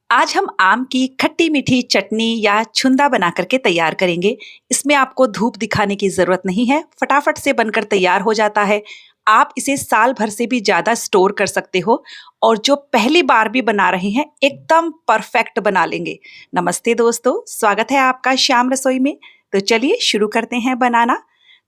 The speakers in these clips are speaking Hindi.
आज हम आम की खट्टी मीठी चटनी या छुंदा बना करके तैयार करेंगे। इसमें आपको धूप दिखाने की ज़रूरत नहीं है, फटाफट से बनकर तैयार हो जाता है। आप इसे साल भर से भी ज़्यादा स्टोर कर सकते हो और जो पहली बार भी बना रहे हैं, एकदम परफेक्ट बना लेंगे। नमस्ते दोस्तों, स्वागत है आपका श्याम रसोई में। तो चलिए शुरू करते हैं बनाना।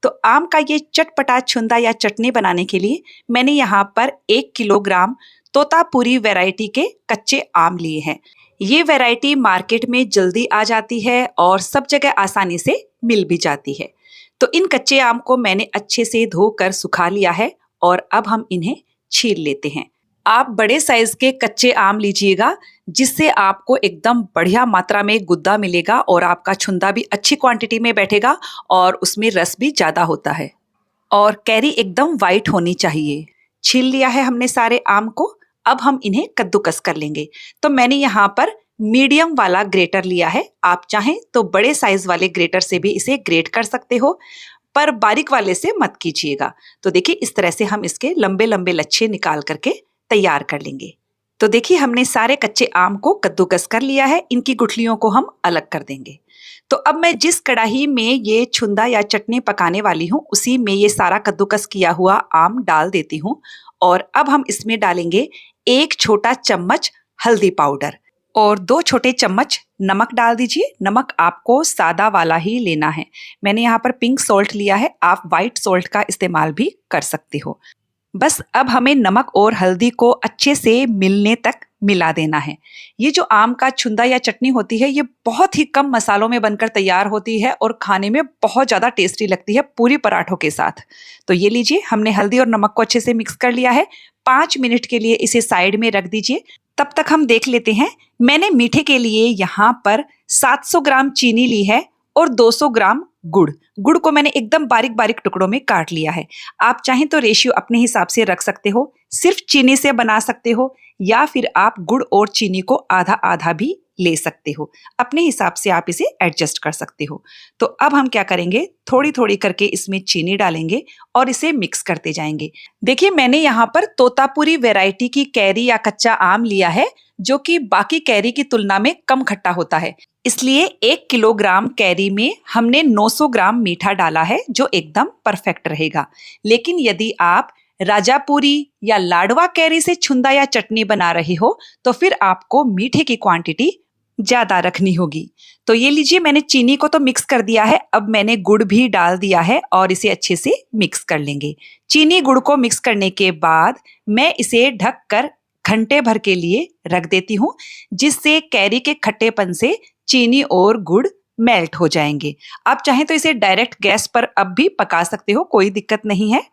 तो आम का ये चटपटा छुंदा या चटनी बनाने के लिए मैंने यहाँ पर 1 किलोग्राम तोतापुरी वैरायटी के कच्चे आम लिए हैं। ये वैरायटी मार्केट में जल्दी आ जाती है और सब जगह आसानी से मिल भी जाती है। तो इन कच्चे आम को मैंने अच्छे से धोकर सुखा लिया है और अब हम इन्हें छील लेते हैं। आप बड़े साइज के कच्चे आम लीजिएगा, जिससे आपको एकदम बढ़िया मात्रा में गुद्दा मिलेगा और आपका छुंदा भी अच्छी क्वांटिटी में बैठेगा और उसमें रस भी ज्यादा होता है। और कैरी एकदम वाइट होनी चाहिए। छील लिया है हमने सारे आम को, अब हम इन्हें कद्दूकस कर लेंगे। तो मैंने यहाँ पर मीडियम वाला ग्रेटर लिया है। आप चाहें तो बड़े साइज वाले ग्रेटर से भी इसे ग्रेट कर सकते हो, पर बारीक वाले से मत कीजिएगा। तो देखिए इस तरह से हम इसके लंबे लंबे लच्छे निकाल करके तैयार कर लेंगे। तो देखिए हमने सारे कच्चे आम को कद्दूकस कर लिया है। इनकी गुठलियों को हम अलग कर देंगे। तो अब मैं जिस कढ़ाई में ये छुंदा या चटनी पकाने वाली हूँ, उसी में ये सारा कद्दूकस किया हुआ आम डाल देती हूँ। और अब हम इसमें डालेंगे 1 छोटा चम्मच हल्दी पाउडर और 2 छोटे चम्मच नमक डाल दीजिए। नमक आपको सादा वाला ही लेना है। मैंने यहाँ पर पिंक सॉल्ट लिया है, आप व्हाइट सॉल्ट का इस्तेमाल भी कर सकते हो। बस अब हमें नमक और हल्दी को अच्छे से मिलने तक मिला देना है। ये जो आम का छुंदा या चटनी होती है, ये बहुत ही कम मसालों में बनकर तैयार होती है और खाने में बहुत ज़्यादा टेस्टी लगती है पूरी पराठों के साथ। तो ये लीजिए, हमने हल्दी और नमक को अच्छे से मिक्स कर लिया है। 5 मिनट के लिए इसे साइड में रख दीजिए। तब तक हम देख लेते हैं। मैंने मीठे के लिए यहाँ पर 700 ग्राम चीनी ली है और 200 ग्राम गुड़ को मैंने एकदम बारीक बारीक टुकड़ों में काट लिया है। आप चाहें तो रेशियो अपने हिसाब से रख सकते हो, सिर्फ चीनी से बना सकते हो या फिर आप गुड़ और चीनी को आधा आधा भी ले सकते हो। अपने हिसाब से आप इसे एडजस्ट कर सकते हो। तो अब हम क्या करेंगे, थोड़ी थोड़ी करके इसमें चीनी डालेंगे और इसे मिक्स करते जाएंगे। देखिए मैंने यहाँ पर तोतापुरी वैरायटी की कैरी या कच्चा आम लिया है, जो कि बाकी कैरी की तुलना में कम खट्टा होता है। इसलिए 1 किलोग्राम कैरी में हमने 900 ग्राम मीठा डाला है, जो एकदम परफेक्ट रहेगा। लेकिन यदि आप राजापुरी या लाडवा कैरी से छुंदा या चटनी बना रहे हो, तो फिर आपको मीठे की क्वांटिटी ज्यादा रखनी होगी। तो ये लीजिए, मैंने चीनी को तो मिक्स कर दिया है, अब मैंने गुड़ भी डाल दिया है और इसे अच्छे से मिक्स कर लेंगे। चीनी गुड़ को मिक्स करने के बाद मैं इसे ढक कर घंटे भर के लिए रख देती हूँ, जिससे कैरी के खट्टेपन से चीनी और गुड़ मेल्ट हो जाएंगे। आप चाहें तो इसे डायरेक्ट गैस पर अब भी पका सकते हो, कोई दिक्कत नहीं है।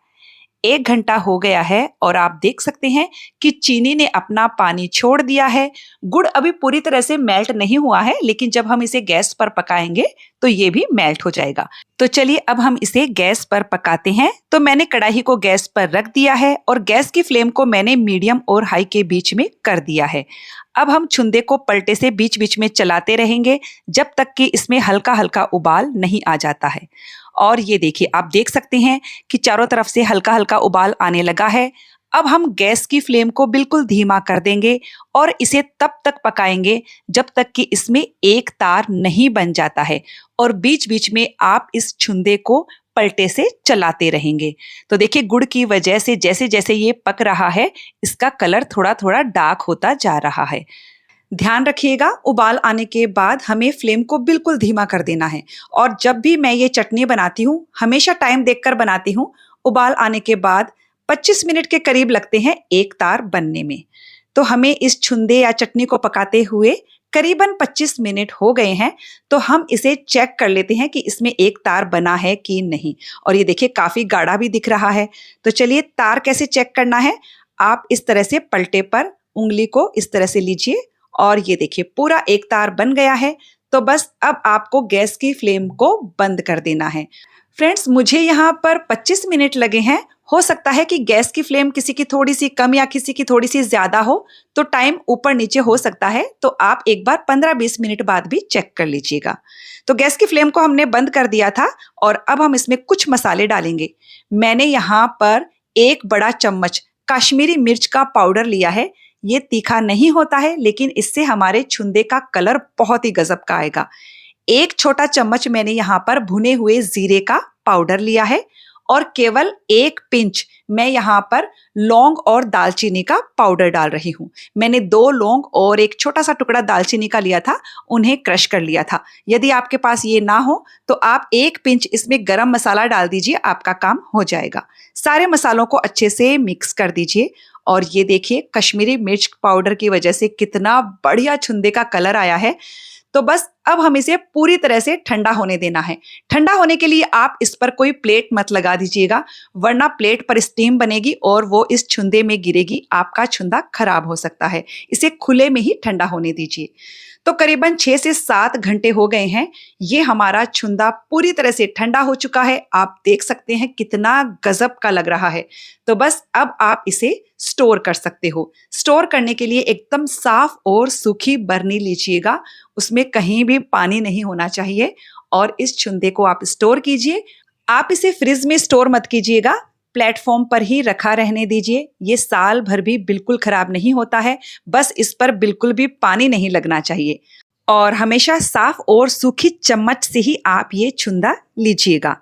1 घंटा हो गया है और आप देख सकते हैं कि चीनी ने अपना पानी छोड़ दिया है। गुड़ अभी पूरी तरह से मेल्ट नहीं हुआ है, लेकिन जब हम इसे गैस पर पकाएंगे तो ये भी मेल्ट हो जाएगा। तो चलिए अब हम इसे गैस पर पकाते हैं। तो मैंने कढ़ाई को गैस पर रख दिया है और गैस की फ्लेम को मैंने मीडियम और हाई के बीच में कर दिया है। अब हम छुंदे को पलटे से बीच बीच में चलाते रहेंगे जब तक कि इसमें हल्का हल्का उबाल नहीं आ जाता है। और ये देखिए, आप देख सकते हैं कि चारों तरफ से हल्का हल्का उबाल आने लगा है। अब हम गैस की फ्लेम को बिल्कुल धीमा कर देंगे और इसे तब तक पकाएंगे जब तक कि इसमें एक तार नहीं बन जाता है और बीच बीच में आप इस छुंदे को पलटे से चलाते रहेंगे। तो देखिए, गुड़ की वजह से जैसे जैसे ये पक रहा है, इसका कलर थोड़ा थोड़ा डार्क होता जा रहा है। ध्यान रखिएगा, उबाल आने के बाद हमें फ्लेम को बिल्कुल धीमा कर देना है। और जब भी मैं ये चटनी बनाती हूँ, हमेशा टाइम देखकर बनाती हूँ। उबाल आने के बाद 25 मिनट के करीब लगते हैं एक तार बनने में। तो हमें इस छुंदे या चटनी को पकाते हुए करीबन 25 मिनट हो गए हैं। तो हम इसे चेक कर लेते हैं कि इसमें एक तार बना है कि नहीं। और ये देखिए, काफी गाढ़ा भी दिख रहा है। तो चलिए, तार कैसे चेक करना है, आप इस तरह से पलटे पर उंगली को इस तरह से लीजिए और ये देखिए पूरा एक तार बन गया है। तो बस अब आपको गैस की फ्लेम को बंद कर देना है। फ्रेंड्स, मुझे यहाँ पर 25 मिनट लगे हैं। हो सकता है कि गैस की फ्लेम किसी की थोड़ी सी कम या किसी की थोड़ी सी ज्यादा हो, तो टाइम ऊपर नीचे हो सकता है। तो आप एक बार 15-20 मिनट बाद भी चेक कर लीजिएगा। तो गैस की फ्लेम को हमने बंद कर दिया था और अब हम इसमें कुछ मसाले डालेंगे। मैंने यहाँ पर 1 बड़ा चम्मच कश्मीरी मिर्च का पाउडर लिया है। ये तीखा नहीं होता है, लेकिन इससे हमारे छुंदे का कलर बहुत ही गजब का आएगा। 1 छोटा चम्मच मैंने यहाँ पर भुने हुए जीरे का पाउडर लिया है और केवल 1 पिंच मैं यहाँ पर लौंग और दालचीनी का पाउडर डाल रही हूँ। मैंने 2 लौंग और एक छोटा सा टुकड़ा दालचीनी का लिया था, उन्हें क्रश कर लिया था। यदि आपके पास ये ना हो तो आप 1 पिंच इसमें गरम मसाला डाल दीजिए, आपका काम हो जाएगा। सारे मसालों को अच्छे से मिक्स कर दीजिए और ये देखिए कश्मीरी मिर्च पाउडर की वजह से कितना बढ़िया छुंदे का कलर आया है। तो बस अब हम इसे पूरी तरह से ठंडा होने देना है। ठंडा होने के लिए आप इस पर कोई प्लेट मत लगा दीजिएगा, वरना प्लेट पर स्टीम बनेगी और वो इस छुंदे में गिरेगी, आपका छुंदा खराब हो सकता है। इसे खुले में ही ठंडा होने दीजिए। तो करीबन 6 से 7 घंटे हो गए हैं। ये हमारा छुंदा पूरी तरह से ठंडा हो चुका है। आप देख सकते हैं कितना गजब का लग रहा है। तो बस अब आप इसे स्टोर कर सकते हो। स्टोर करने के लिए एकदम साफ और सूखी बरनी लीजिएगा, उसमें कहीं भी पानी नहीं होना चाहिए और इस छुंदे को आप स्टोर कीजिए। आप इसे फ्रिज में स्टोर मत कीजिएगा, प्लेटफॉर्म पर ही रखा रहने दीजिए। ये साल भर भी बिल्कुल खराब नहीं होता है, बस इस पर बिल्कुल भी पानी नहीं लगना चाहिए और हमेशा साफ और सूखी चम्मच से ही आप ये छुंदा लीजिएगा।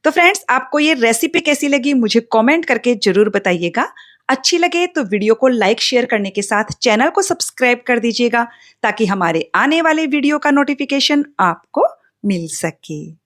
तो फ्रेंड्स, आपको ये रेसिपी कैसी लगी मुझे कमेंट करके जरूर बताइएगा। अच्छी लगे तो वीडियो को लाइक शेयर करने के साथ चैनल को सब्सक्राइब कर दीजिएगा, ताकि हमारे आने वाले वीडियो का नोटिफिकेशन आपको मिल सके।